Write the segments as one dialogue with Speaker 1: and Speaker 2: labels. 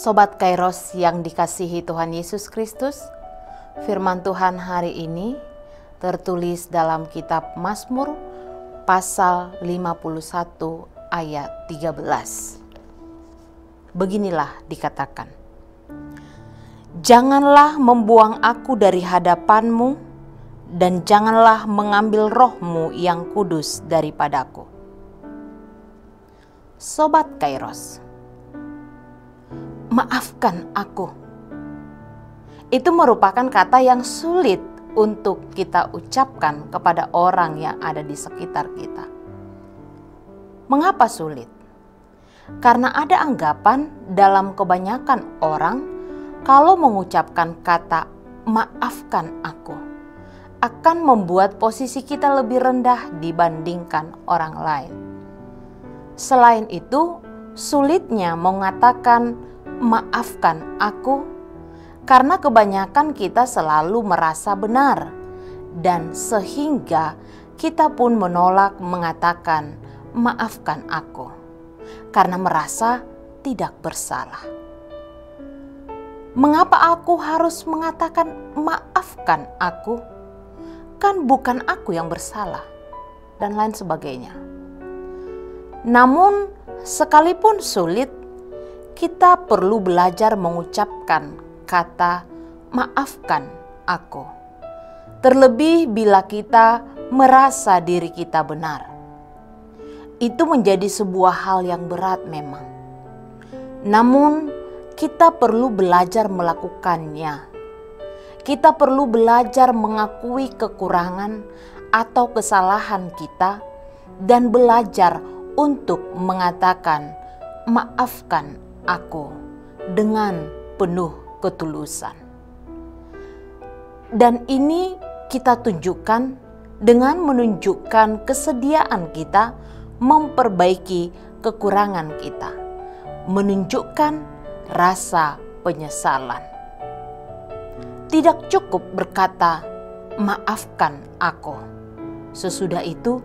Speaker 1: Sobat Kairos yang dikasihi Tuhan Yesus Kristus, firman Tuhan hari ini tertulis dalam kitab Mazmur pasal 51 ayat 13. Beginilah dikatakan, "Janganlah membuang aku dari hadapanmu, dan janganlah mengambil rohmu yang kudus daripadaku." Sobat Kairos, maafkan aku. Itu merupakan kata yang sulit untuk kita ucapkan kepada orang yang ada di sekitar kita. Mengapa sulit? Karena ada anggapan dalam kebanyakan orang, kalau mengucapkan kata maafkan aku, akan membuat posisi kita lebih rendah dibandingkan orang lain. Selain itu, sulitnya mengatakan maafkan aku, karena kebanyakan kita selalu merasa benar, dan sehingga kita pun menolak mengatakan maafkan aku, karena merasa tidak bersalah. Mengapa aku harus mengatakan maafkan aku? Kan bukan aku yang bersalah, dan lain sebagainya. Namun sekalipun sulit, kita perlu belajar mengucapkan kata maafkan aku. Terlebih bila kita merasa diri kita benar. Itu menjadi sebuah hal yang berat memang. Namun kita perlu belajar melakukannya. Kita perlu belajar mengakui kekurangan atau kesalahan kita dan belajar untuk mengatakan maafkan aku dengan penuh ketulusan. Dan ini kita tunjukkan dengan menunjukkan kesediaan kita memperbaiki kekurangan kita, menunjukkan rasa penyesalan. Tidak cukup berkata maafkan aku, sesudah itu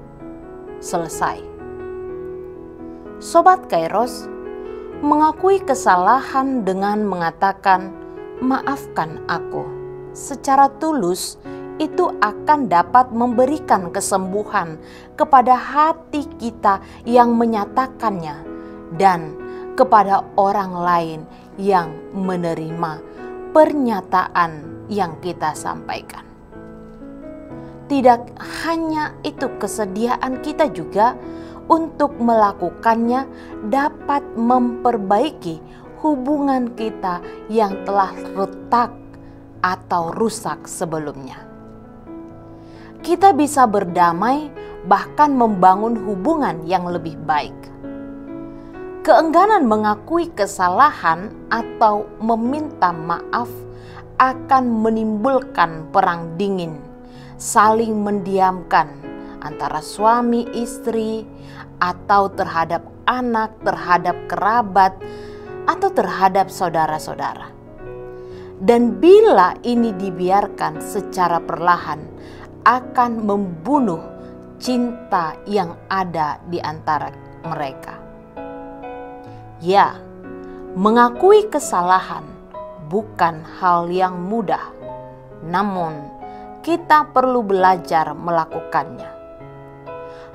Speaker 1: selesai. Sobat Kairos, mengakui kesalahan dengan mengatakan maafkan aku secara tulus itu akan dapat memberikan kesembuhan kepada hati kita yang menyatakannya dan kepada orang lain yang menerima pernyataan yang kita sampaikan. Tidak hanya itu, kesediaan kita juga untuk melakukannya dapat memperbaiki hubungan kita yang telah retak atau rusak sebelumnya. Kita bisa berdamai, bahkan membangun hubungan yang lebih baik. Keengganan mengakui kesalahan atau meminta maaf akan menimbulkan perang dingin, saling mendiamkan antara suami istri, atau terhadap anak, terhadap kerabat, atau terhadap saudara-saudara. Dan bila ini dibiarkan secara perlahan, akan membunuh cinta yang ada di antara mereka. Ya, mengakui kesalahan bukan hal yang mudah, namun kita perlu belajar melakukannya.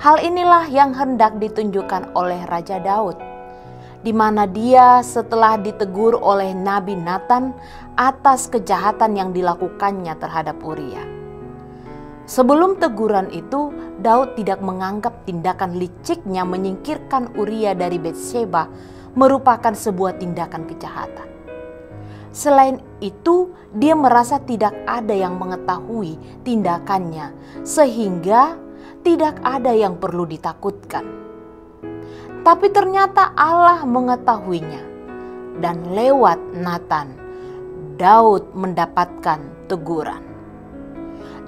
Speaker 1: Hal inilah yang hendak ditunjukkan oleh Raja Daud, di mana dia setelah ditegur oleh Nabi Nathan atas kejahatan yang dilakukannya terhadap Uria. Sebelum teguran itu, Daud tidak menganggap tindakan liciknya menyingkirkan Uria dari Betsheba merupakan sebuah tindakan kejahatan. Selain itu, dia merasa tidak ada yang mengetahui tindakannya, sehingga tidak ada yang perlu ditakutkan. Tapi ternyata Allah mengetahuinya, dan lewat Nathan, Daud mendapatkan teguran.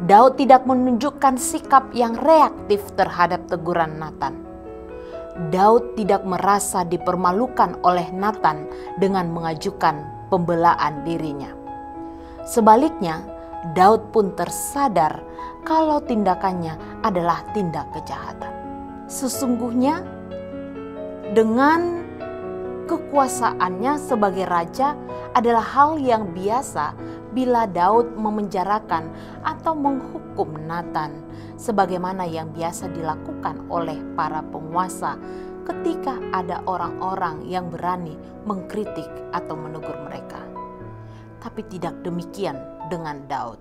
Speaker 1: Daud tidak menunjukkan sikap yang reaktif terhadap teguran Nathan. Daud tidak merasa dipermalukan oleh Nathan dengan mengajukan pembelaan dirinya. Sebaliknya, Daud pun tersadar kalau tindakannya adalah tindak kejahatan. Sesungguhnya dengan kekuasaannya sebagai raja adalah hal yang biasa bila Daud memenjarakan atau menghukum Nathan, sebagaimana yang biasa dilakukan oleh para penguasa ketika ada orang-orang yang berani mengkritik atau menegur mereka. Tapi tidak demikian dengan Daud.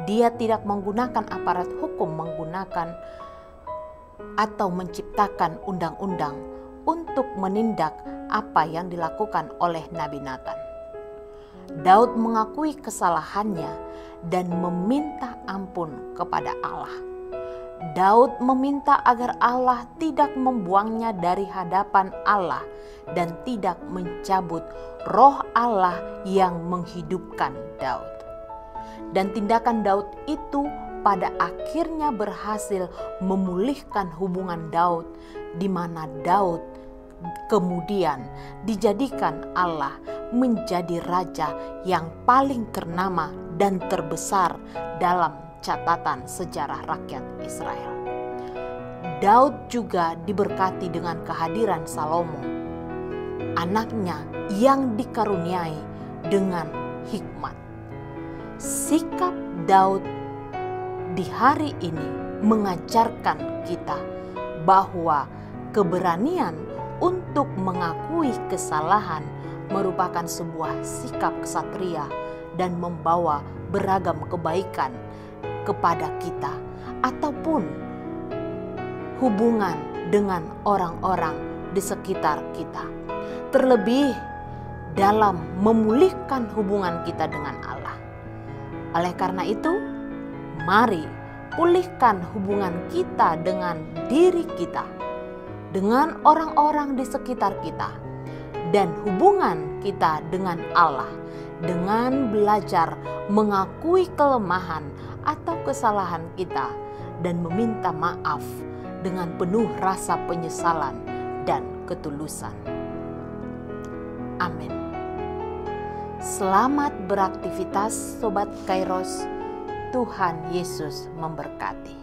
Speaker 1: Dia tidak menggunakan aparat hukum, menggunakan atau menciptakan undang-undang untuk menindak apa yang dilakukan oleh Nabi Nathan. Daud mengakui kesalahannya dan meminta ampun kepada Allah. Daud meminta agar Allah tidak membuangnya dari hadapan Allah dan tidak mencabut roh Allah yang menghidupkan Daud. Dan tindakan Daud itu pada akhirnya berhasil memulihkan hubungan Daud, di mana Daud kemudian dijadikan Allah menjadi raja yang paling ternama dan terbesar dalam catatan sejarah rakyat Israel. Daud juga diberkati dengan kehadiran Salomo, anaknya yang dikaruniai dengan hikmat. Sikap Daud di hari ini mengajarkan kita bahwa keberanian untuk mengakui kesalahan merupakan sebuah sikap kesatria dan membawa beragam kebaikan kepada kita ataupun hubungan dengan orang-orang di sekitar kita. Terlebih dalam memulihkan hubungan kita dengan Allah. Oleh karena itu, mari pulihkan hubungan kita dengan diri kita, dengan orang-orang di sekitar kita, dan hubungan kita dengan Allah dengan belajar mengakui kelemahan atau kesalahan kita dan meminta maaf dengan penuh rasa penyesalan dan ketulusan. Amin. Selamat beraktivitas Sobat Kairos. Tuhan Yesus memberkati.